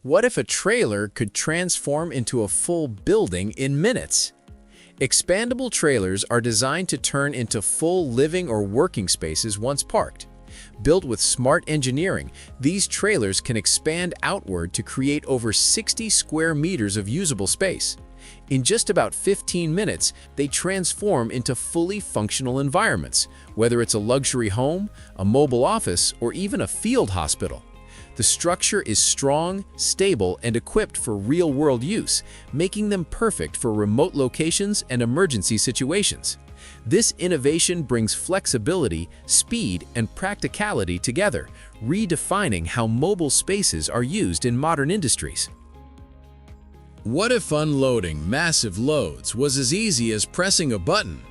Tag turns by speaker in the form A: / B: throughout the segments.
A: What if a trailer could transform into a full building in minutes? Expandable trailers are designed to turn into full living or working spaces once parked. Built with smart engineering, these trailers can expand outward to create over 60 square meters of usable space. In just about 15 minutes, they transform into fully functional environments, whether it's a luxury home, a mobile office, or even a field hospital. The structure is strong, stable, and equipped for real-world use, making them perfect for remote locations and emergency situations. This innovation brings flexibility, speed, and practicality together, redefining how mobile spaces are used in modern industries.
B: What if unloading massive loads was as easy as pressing a button?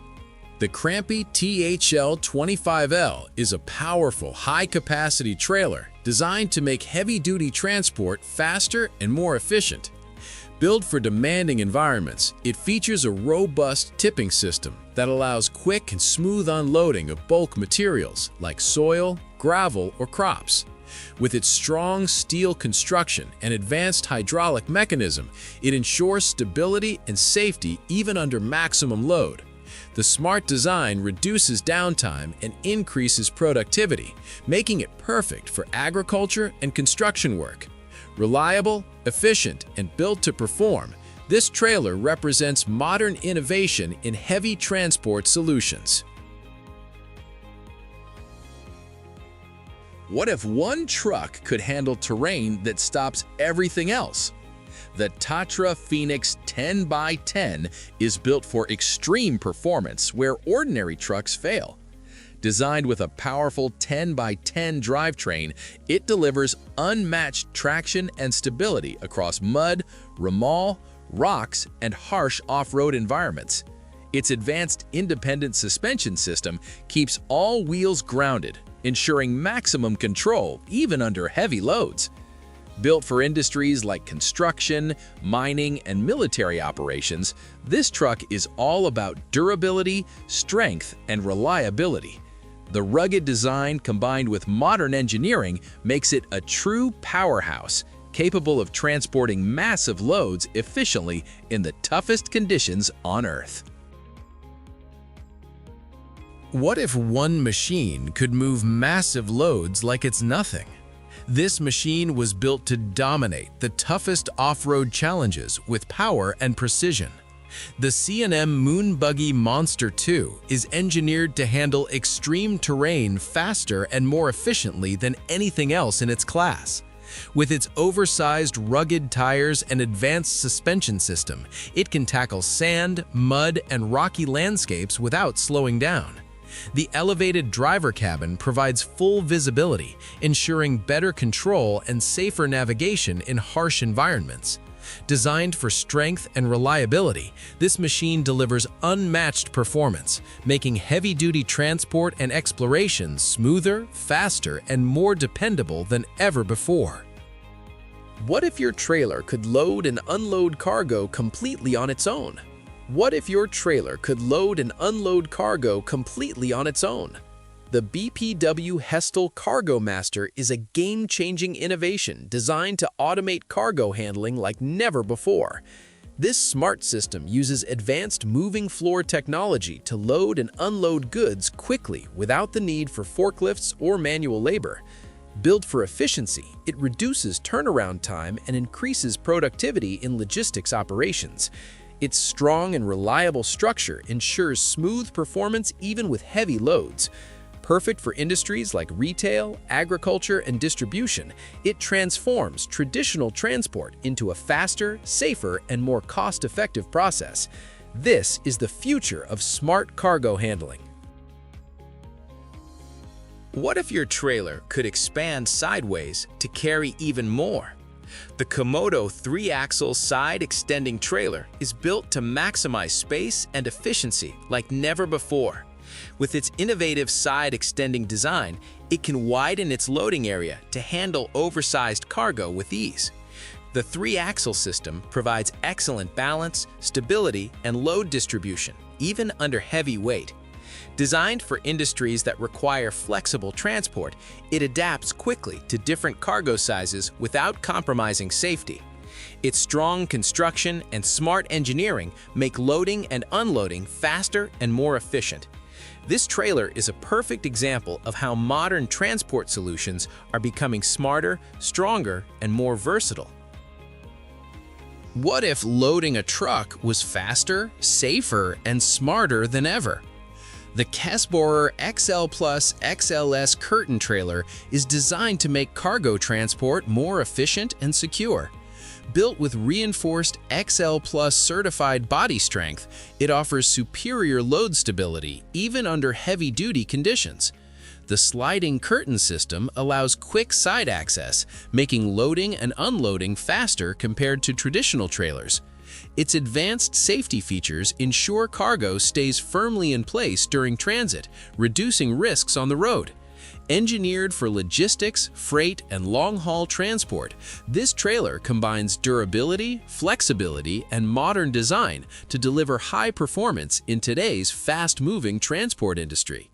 B: The Crampy THL25L is a powerful, high-capacity trailer designed to make heavy-duty transport faster and more efficient. Built for demanding environments, it features a robust tipping system that allows quick and smooth unloading of bulk materials like soil, gravel, or crops. With its strong steel construction and advanced hydraulic mechanism, it ensures stability and safety even under maximum load. The smart design reduces downtime and increases productivity, making it perfect for agriculture and construction work. Reliable, efficient, and built to perform, this trailer represents modern innovation in heavy transport solutions. What if one truck could handle terrain that stops everything else? The Tatra Phoenix 10x10 is built for extreme performance where ordinary trucks fail. Designed with a powerful 10x10 drivetrain, it delivers unmatched traction and stability across mud, ramal, rocks, and harsh off-road environments. Its advanced independent suspension system keeps all wheels grounded, ensuring maximum control even under heavy loads. Built for industries like construction, mining, and military operations, this truck is all about durability, strength, and reliability. The rugged design combined with modern engineering makes it a true powerhouse, capable of transporting massive loads efficiently in the toughest conditions on Earth.
A: What if one machine could move massive loads like it's nothing? This machine was built to dominate the toughest off-road challenges with power and precision. The C&M Moon Buggy Monster 2 is engineered to handle extreme terrain faster and more efficiently than anything else in its class. With its oversized, rugged tires and advanced suspension system, it can tackle sand, mud, and rocky landscapes without slowing down. The elevated driver cabin provides full visibility, ensuring better control and safer navigation in harsh environments. Designed for strength and reliability, this machine delivers unmatched performance, making heavy-duty transport and exploration smoother, faster, and more dependable than ever before. What if your trailer could load and unload cargo completely on its own? What if your trailer could load and unload cargo completely on its own? The BPW Hestl Cargo Master is a game-changing innovation designed to automate cargo handling like never before. This smart system uses advanced moving floor technology to load and unload goods quickly without the need for forklifts or manual labor. Built for efficiency, it reduces turnaround time and increases productivity in logistics operations. Its strong and reliable structure ensures smooth performance even with heavy loads. Perfect for industries like retail, agriculture, and distribution, it transforms traditional transport into a faster, safer, and more cost-effective process. This is the future of smart cargo handling. What if your trailer could expand sideways to carry even more? The Komodo 3-axle side-extending trailer is built to maximize space and efficiency like never before. With its innovative side-extending design, it can widen its loading area to handle oversized cargo with ease. The 3-axle system provides excellent balance, stability, and load distribution, even under heavy weight.
C: Designed for industries that require flexible transport, it adapts quickly to different cargo sizes without compromising safety. Its strong construction and smart engineering make loading and unloading faster and more efficient. This trailer is a perfect example of how modern transport solutions are becoming smarter, stronger, and more versatile.
A: What if loading a truck was faster, safer, and smarter than ever? The Kässbohrer XL Plus XLS curtain trailer is designed to make cargo transport more efficient and secure. Built with reinforced XL Plus certified body strength, it offers superior load stability even under heavy-duty conditions. The sliding curtain system allows quick side access, making loading and unloading faster compared to traditional trailers. Its advanced safety features ensure cargo stays firmly in place during transit, reducing risks on the road. Engineered for logistics, freight, and long-haul transport, this trailer combines durability, flexibility, and modern design to deliver high performance in today's fast-moving transport industry.